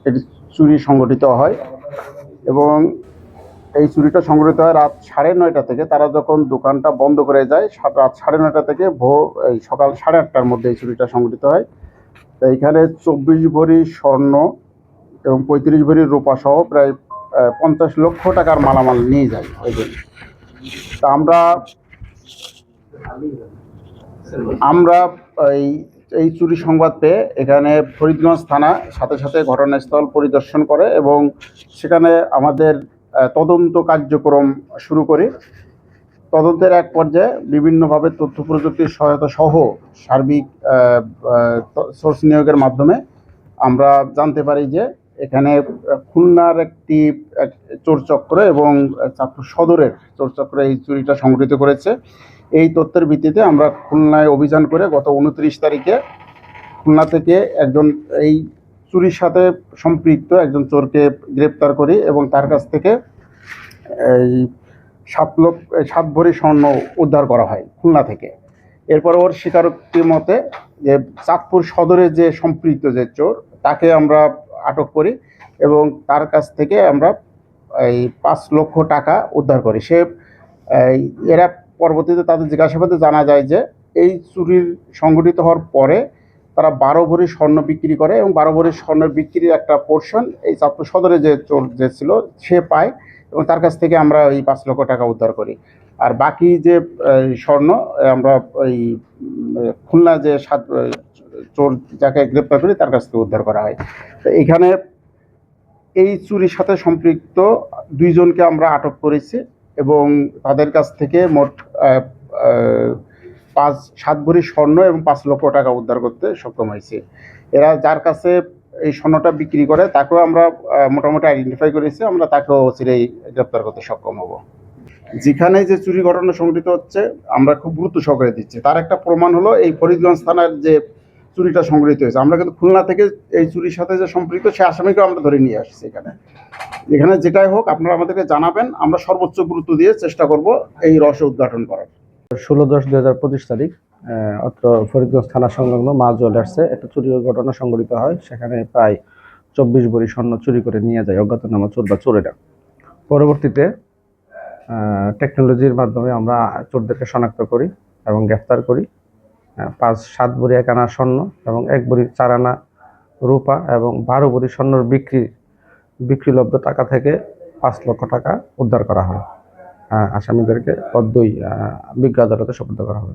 এটি চুরি সংগঠিত হয় এবং এই চুরিটা সংগঠিত হয় রাত 9:30 থেকে। তারা যখন দোকানটা বন্ধ করে যায় রাত 9:30 থেকে এই সকাল 8:30টার মধ্যে এই চুরিটা সংগঠিত হয়। তো এইখানে 24 ভরি স্বর্ণ এবং 35 ভরি রূপা সহ প্রায় 50 লক্ষ টাকার মালামাল নিয়ে যায় ওই দিন। তা আমরা এই এই চুরি সংবাদ পেয়ে এখানে ফরিদগঞ্জ থানা সাথে সাথে ঘটনাস্থল পরিদর্শন করে এবং সেখানে আমাদের তদন্ত কার্যক্রম শুরু করি। তদন্তের এক পর্যায়ে বিভিন্নভাবে তথ্য প্রযুক্তির সহায়তা সহ সার্বিক সোর্স নিয়োগের মাধ্যমে আমরা জানতে পারি যে এখানে খুলনার একটি চোরচক্র এবং চাঁদপুর সদরের চোরচক্র এই চুরিটা সংঘটিত করেছে। এই তথ্যের ভিত্তিতে আমরা খুলনায় অভিযান করে গত 29 তারিখে খুলনা থেকে একজন এই চুরির সাথে সম্পৃক্ত একজন চোরকে গ্রেপ্তার করি এবং তার কাছ থেকে এই 7 ভরি স্বর্ণ উদ্ধার করা হয় খুলনা থেকে। এরপর ওর স্বীকারোক্তি মতে যে চাঁদপুর সদরে যে সম্পৃক্ত যে চোর তাকে আমরা আটক করি এবং তার কাছ থেকে আমরা এই 5 লক্ষ টাকা উদ্ধার করি। এরা পরবর্তীতে তাদের জিজ্ঞাসাবাদে জানা যায় যে এই চুরির সংঘটিত হওয়ার পরে তারা 12 ভরি স্বর্ণ বিক্রি করে এবং 12 ভরি স্বর্ণের বিক্রির একটা পোর্শন এই চাঁদপুর সদরে যে চোর যে ছিল সে পায় এবং তার কাছ থেকে আমরা এই 5 লক্ষ টাকা উদ্ধার করি। আর বাকি যে স্বর্ণ আমরা ওই খুলনা যে চোর যাকে গ্রেপ্তার করি তার কাছ থেকে উদ্ধার করা হয়। তো এখানে এই চুরির সাথে সম্পৃক্ত 2 জনকে আমরা আটক করেছি এবং তাদের কাছ থেকে মোট 7 ভরি স্বর্ণ এবং 5 লক্ষ টাকা উদ্ধার করতে সক্ষম হয়েছে। এরা যার কাছে এই স্বর্ণটা বিক্রি করে তাকেও আমরা মোটামুটি আইডেন্টিফাই করেছি, আমরা তাকেও চিরেই গ্রেপ্তার করতে সক্ষম হব। যেখানে যে চুরি ঘটনা সংঘটিত হচ্ছে আমরা খুব গুরুত্ব সহকারে দিচ্ছি। তার একটা প্রমাণ হলো এই ফরিদগঞ্জ থানার যে চুরিটা সংঘটিত হয়েছে। আমরা কিন্তু খুলনা থেকে এই চুরির সাথে যে সম্পৃক্ত সে আসামিকেও আমরা ধরে নিয়ে আসছি। এখানে যেটাই হোক আপনারা আমাদেরকে জানাবেন, আমরা সর্বোচ্চ গুরুত্ব দিয়ে চেষ্টা করব এই রহস্য উদ্ঘাটন করার। 16/10/2025 তারিখ অত্র ফরিদগঞ্জ থানা সংলগ্ন মা জুয়েলার্সে একটা চুরি ঘটনা সংঘটিত হয়। সেখানে প্রায় 24 ভরি স্বর্ণ চুরি করে নিয়ে যায় অজ্ঞাতনামা চোর বা চোরেরা। পরবর্তীতে টেকনোলজির মাধ্যমে আমরা চোরদেরকে শনাক্ত করি এবং গ্রেফতার করি। 7 ভরি 1 আনা স্বর্ণ এবং 1 ভরি 4 আনা রূপা এবং 12 ভরি স্বর্ণর বিক্রিলব্ধ টাকা থেকে 5 লক্ষ টাকা উদ্ধার করা হয়। আসামিদেরকে পদ্মই বিজ্ঞ আদালতে সোপর্দ করা হবে।